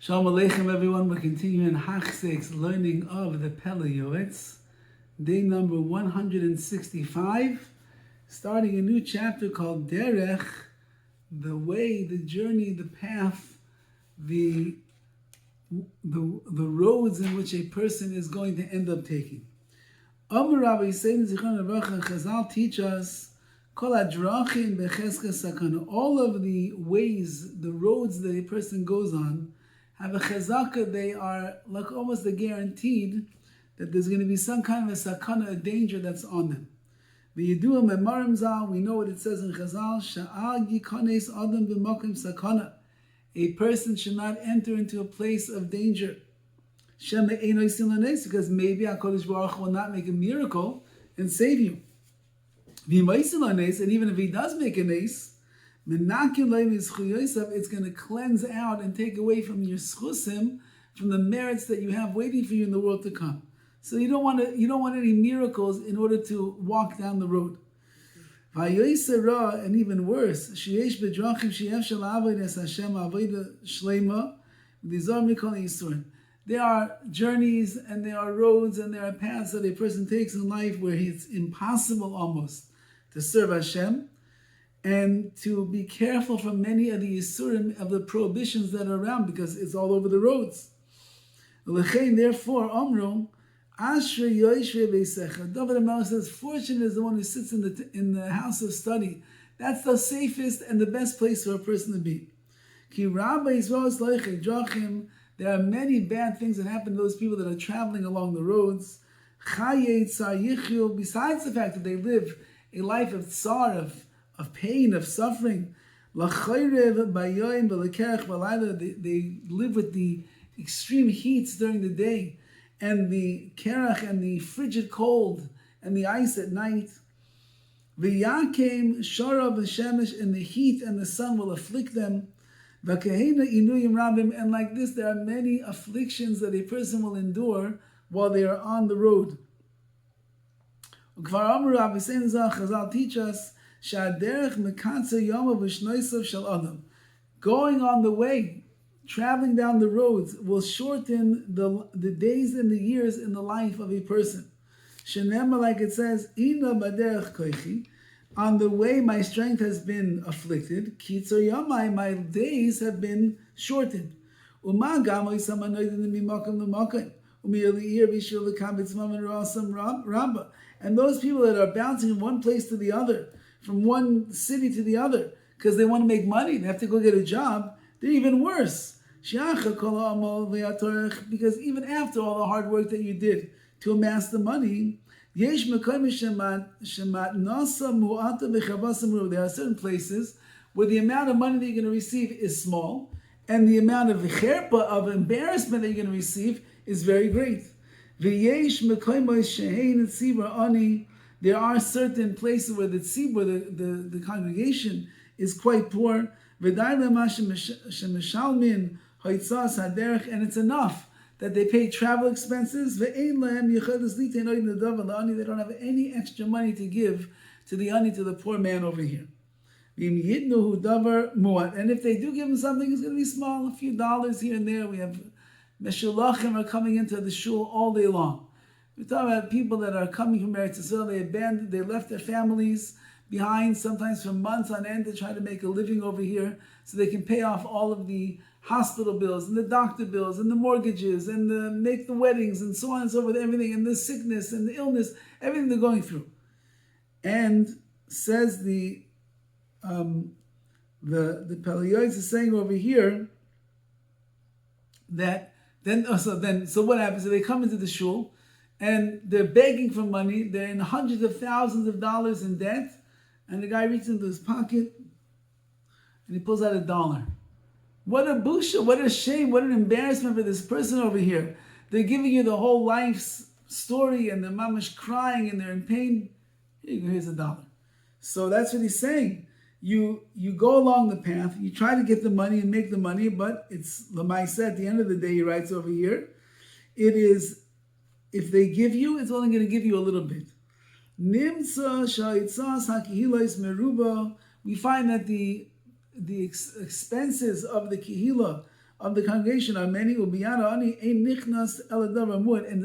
Shalom Aleichem, everyone. We're continuing Hachsek's learning of the Pele Yoetz, day number 165, starting a new chapter called Derech, the way, the journey, the path, the roads in which a person is going to end up taking. Rabbi Chazal teach us all of the ways, the roads that a person goes on have a chazaka. They are like almost a guaranteed that there's going to be some kind of a sakana, a danger that's on them. We know what it says in Chazal, adam sakana. A person should not enter into a place of danger. Because maybe HaKadosh Baruch Hu will not make a miracle and save you. And even if he does make a nes, it's going to cleanse out and take away from your schusim, from the merits that you have waiting for you in the world to come. So you don't want any miracles in order to walk down the road. And even worse, there are journeys and there are roads and there are paths that a person takes in life where it's impossible almost to serve Hashem, and to be careful from many of the Yisurim, of the prohibitions that are around, because it's all over the roads. Therefore, Omru, Ashrei Yoshvei Beisecha. Dovid HaMelech says, fortunate is the one who sits in the house of study. That's the safest and the best place for a person to be. Ki Rabbi Yisrael Loichei Drachim. There are many bad things that happen to those people that are traveling along the roads. Besides the fact that they live a life of tsar, of pain, of suffering. They live with the extreme heats during the day, and the kerach and the frigid cold, and the ice at night. V'yakem shara v'shemesh, and the heat and the sun will afflict them. And like this, there are many afflictions that a person will endure while they are on the road. Chazal teach us, going on the way, traveling down the roads, will shorten the days and the years in the life of a person. Like it says, on the way my strength has been afflicted, my days have been shortened. And those people that are bouncing from one place to the other, from one city to the other, because they want to make money, they have to go get a job, they're even worse. Because even after all the hard work that you did to amass the money, there are certain places where the amount of money that you're going to receive is small, and the amount of cherpa, of embarrassment that you're going to receive, is very great. There are certain places where the tzibur, the congregation, is quite poor, and it's enough that they pay travel expenses. They don't have any extra money to give to the ani, to the poor man over here. And if they do give him something, it's going to be small, a few dollars here and there. We have Meshulachim are coming into the shul all day long. We're talking about people that are coming from Eretz Yisrael. They left their families behind, sometimes for months on end, to try to make a living over here, so they can pay off all of the hospital bills and the doctor bills and the mortgages and make the weddings and so on and so forth, everything, and the sickness and the illness, everything they're going through. And says the Pele Yoetz is saying over here that so what happens? So they come into the shul and they're begging for money. They're in hundreds of thousands of dollars in debt, and the guy reaches into his pocket and he pulls out $1. What a busha, what a shame, what an embarrassment for this person over here. They're giving you the whole life's story and they're mamash crying and they're in pain. Here you go, here's $1. So that's what he's saying. You go along the path, you try to get the money and make the money, but it's Lamaisa, at the end of the day, he writes over here, it is, if they give you, it's only going to give you a little bit. We find that the expenses of the kehila of the congregation are many, and into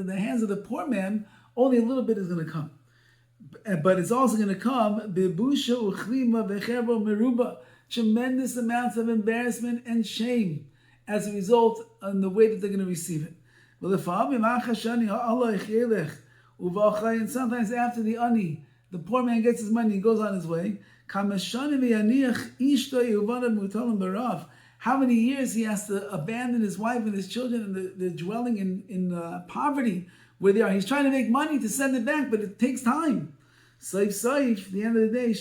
the hands of the poor man, only a little bit is going to come. But it's also going to come tremendous amounts of embarrassment and shame as a result in the way that they're going to receive it. And sometimes after the ani, the poor man gets his money, he goes on his way. How many years he has to abandon his wife and his children and the dwelling in poverty where they are. He's trying to make money to send it back, but it takes time. Saif, the end of the day,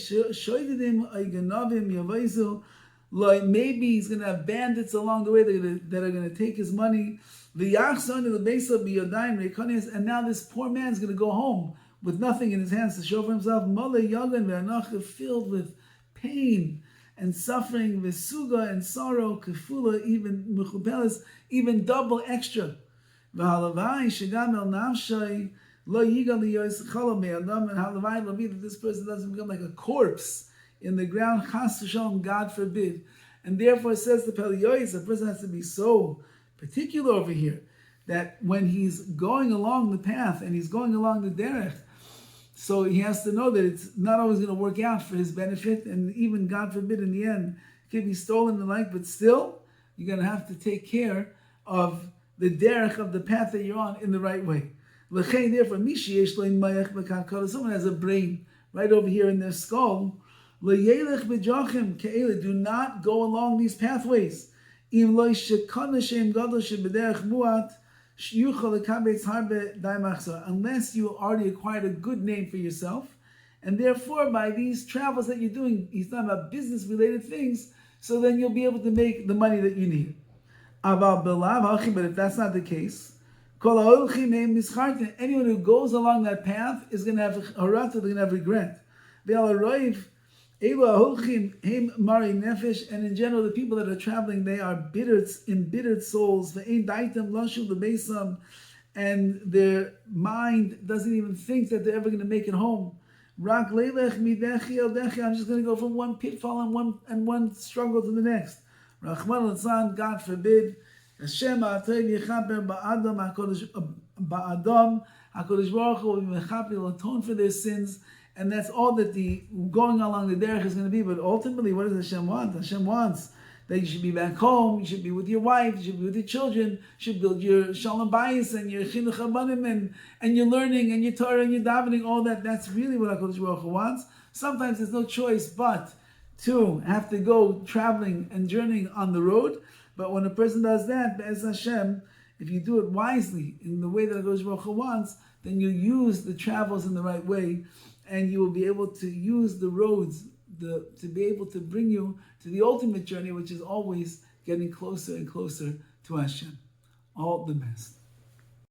maybe he's going to have bandits along the way that are going to take his money. And now this poor man's going to go home with nothing in his hands to show for himself. Filled with pain and suffering, v'suga and sorrow, kefula, even mechupelas, even double extra. V'halavai shegam el nafshay lo yigal liyos chalom me'adam, and halavai lo be that this person doesn't become like a corpse in the ground, chas v'shalom, God forbid. And therefore says the Pele Yoetz, a person has to be so particular over here that when he's going along the path and he's going along the derech, so he has to know that it's not always going to work out for his benefit, and even, God forbid, in the end, it can be stolen and like, but still, you're going to have to take care of the derech of the path that you're on in the right way. Therefore, someone has a brain right over here in their skull, do not go along these pathways. Unless you already acquired a good name for yourself, and therefore by these travels that you're doing, he's talking about business related things, so then you'll be able to make the money that you need. But if that's not the case, anyone who goes along that path is going to have harata, they're going to have regret. And in general, the people that are traveling, they are embittered souls. And their mind doesn't even think that they're ever going to make it home. I'm just going to go from one pitfall and one struggle to the next. God forbid. HaKadosh Baruch Hu will atone for their sins. And that's all that the going along the derech is going to be. But ultimately, what does Hashem want? Hashem wants that you should be back home, you should be with your wife, you should be with your children, you should build your shalom bayis and your chinuch habanim and your learning and your Torah and your davening, all that. That's really what HaKadosh Baruch Hu wants. Sometimes there's no choice but to have to go traveling and journeying on the road. But when a person does that, Be'ez Hashem, if you do it wisely in the way that HaKadosh Baruch Hu wants, then you use the travels in the right way, and you will be able to use the roads to be able to bring you to the ultimate journey, which is always getting closer and closer to Hashem. All the best.